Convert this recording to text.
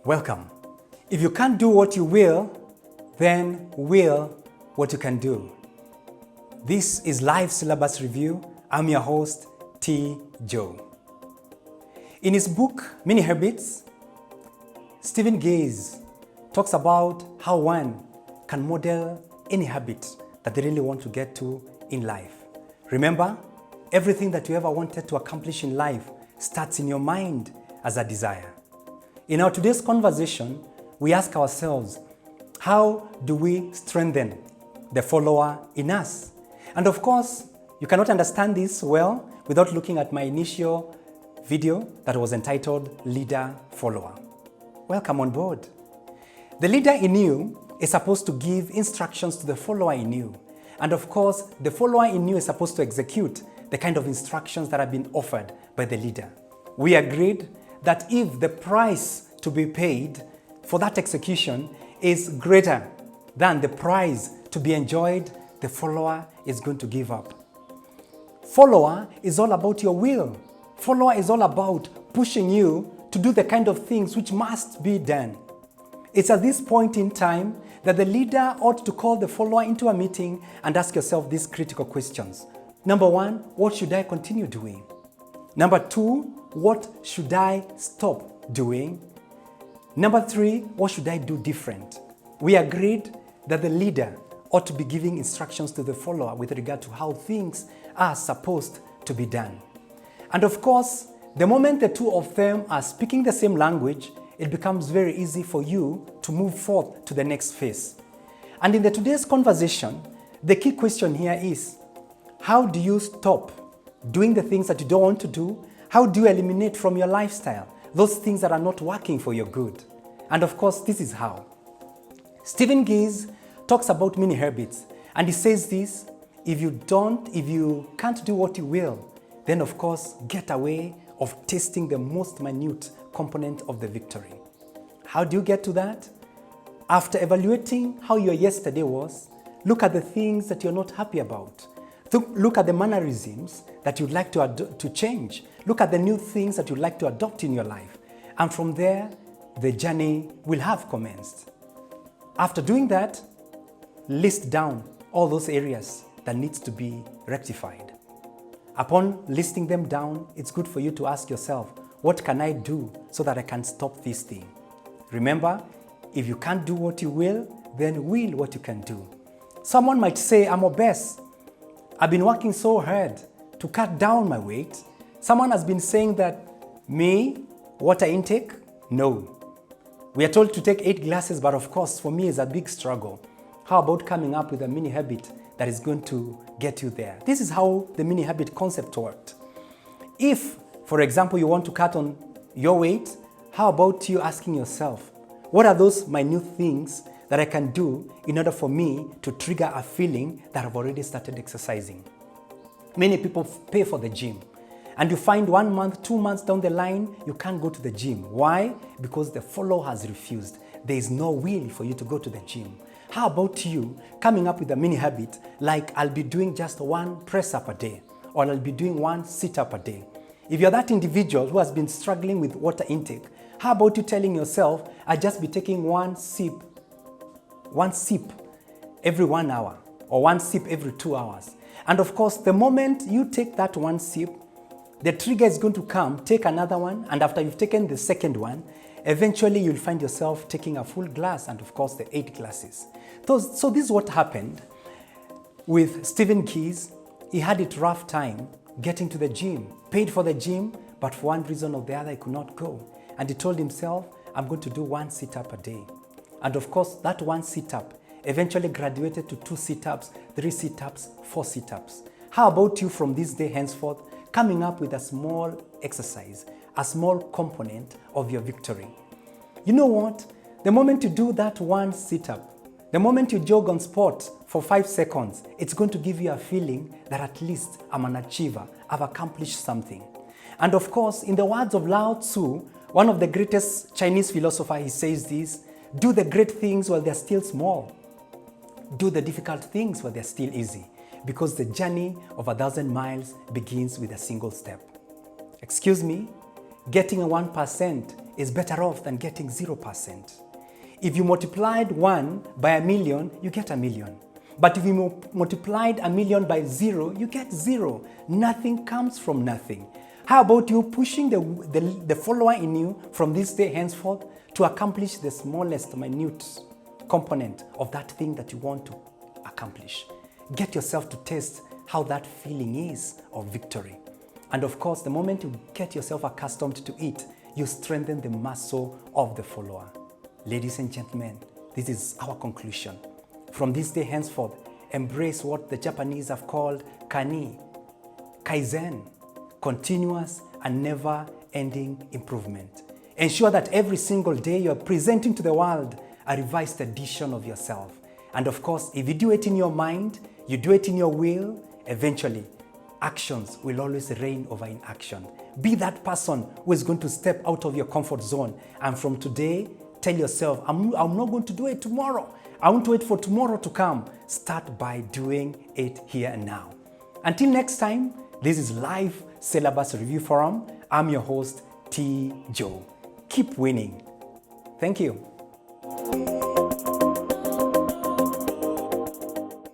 Welcome. If you can't do what you will, then will what you can do. This is Live Syllabus Review. I'm your host, T. Joe. In his book, Mini Habits, Stephen Gaze talks about how one can model any habit that they really want to get to in life. Remember, everything that you ever wanted to accomplish in life starts in your mind as a desire. In our today's conversation, we ask ourselves, how do we strengthen the follower in us? And of course, you cannot understand this well without looking at my initial video that was entitled Leader Follower. Welcome on board. The leader in you is supposed to give instructions to the follower in you. And of course, the follower in you is supposed to execute the kind of instructions that have been offered by the leader. We agreed that if the price to be paid for that execution is greater than the prize to be enjoyed, the follower is going to give up. Follower is all about your will. Follower is all about pushing you to do the kind of things which must be done. It's at this point in time that the leader ought to call the follower into a meeting and ask yourself these critical questions. Number one, what should I continue doing? Number two, what should I stop doing? Number three, what should I do different? We agreed that the leader ought to be giving instructions to the follower with regard to how things are supposed to be done. And of course, the moment the two of them are speaking the same language, it becomes very easy for you to move forth to the next phase. And in today's conversation, the key question here is, how do you stop doing the things that you don't want to do? How do you eliminate from your lifestyle those things that are not working for your good? And of course, this is how. Stephen Gaze talks about mini habits, and he says this: if you can't do what you will, then of course get away of tasting the most minute component of the victory. How do you get to that? After evaluating how your yesterday was, look at the things that you're not happy about. Look at the mannerisms that you'd like to change. Look at the new things that you'd like to adopt in your life. And from there, the journey will have commenced. After doing that, list down all those areas that needs to be rectified. Upon listing them down, it's good for you to ask yourself, what can I do so that I can stop this thing? Remember, if you can't do what you will, then will what you can do. Someone might say, I'm obese. I've been working so hard to cut down my weight. Someone has been saying that, me, water intake? No. We are told to take 8 glasses, but of course, for me, it's a big struggle. How about coming up with a mini habit that is going to get you there? This is how the mini habit concept worked. If, for example, you want to cut on your weight, how about you asking yourself, what are those minute things that I can do in order for me to trigger a feeling that I've already started exercising? Many people pay for the gym, and you find 1 month, 2 months down the line, you can't go to the gym. Why? Because the follower has refused. There is no will for you to go to the gym. How about you coming up with a mini habit like, I'll be doing just 1 press up a day, or I'll be doing 1 sit up a day? If you're that individual who has been struggling with water intake, how about you telling yourself, I'll just be taking 1 sip every 1 hour, or 1 sip every 2 hours. And of course, the moment you take that 1 sip, the trigger is going to come, take another one, and after you've taken the second one, eventually you'll find yourself taking a full glass, and of course the 8 glasses. So this is what happened with Stephen Gaze. He had it rough time getting to the gym, paid for the gym, but for one reason or the other he could not go. And he told himself, I'm going to do 1 sit-up a day. And of course, that 1 sit-up eventually graduated to 2 sit-ups, 3 sit-ups, 4 sit-ups. How about you from this day henceforth coming up with a small exercise, a small component of your victory? You know what? The moment you do that 1 sit-up, the moment you jog on spot for 5 seconds, it's going to give you a feeling that at least I'm an achiever, I've accomplished something. And of course, in the words of Lao Tzu, one of the greatest Chinese philosophers, he says this: do the great things while they're still small. Do the difficult things while they're still easy, because the journey of 1,000 miles begins with a single step. Excuse me, getting a 1% is better off than getting 0%. If you multiplied 1 by 1,000,000, you get 1,000,000. But if you multiplied 1,000,000 by 0, you get 0. Nothing comes from nothing. How about you pushing the follower in you from this day henceforth to accomplish the smallest, minute component of that thing that you want to accomplish? Get yourself to taste how that feeling is of victory. And of course, the moment you get yourself accustomed to it, you strengthen the muscle of the follower. Ladies and gentlemen, this is our conclusion. From this day henceforth, embrace what the Japanese have called kani, kaizen, continuous and never-ending improvement. Ensure that every single day you are presenting to the world a revised edition of yourself. And of course, if you do it in your mind, you do it in your will, eventually, actions will always reign over inaction. Be that person who is going to step out of your comfort zone. And from today, tell yourself, I'm not going to do it tomorrow. I want to wait for tomorrow to come. Start by doing it here and now. Until next time, this is Life Syllabus Review Forum. I'm your host, T. Joe. Keep winning. Thank you.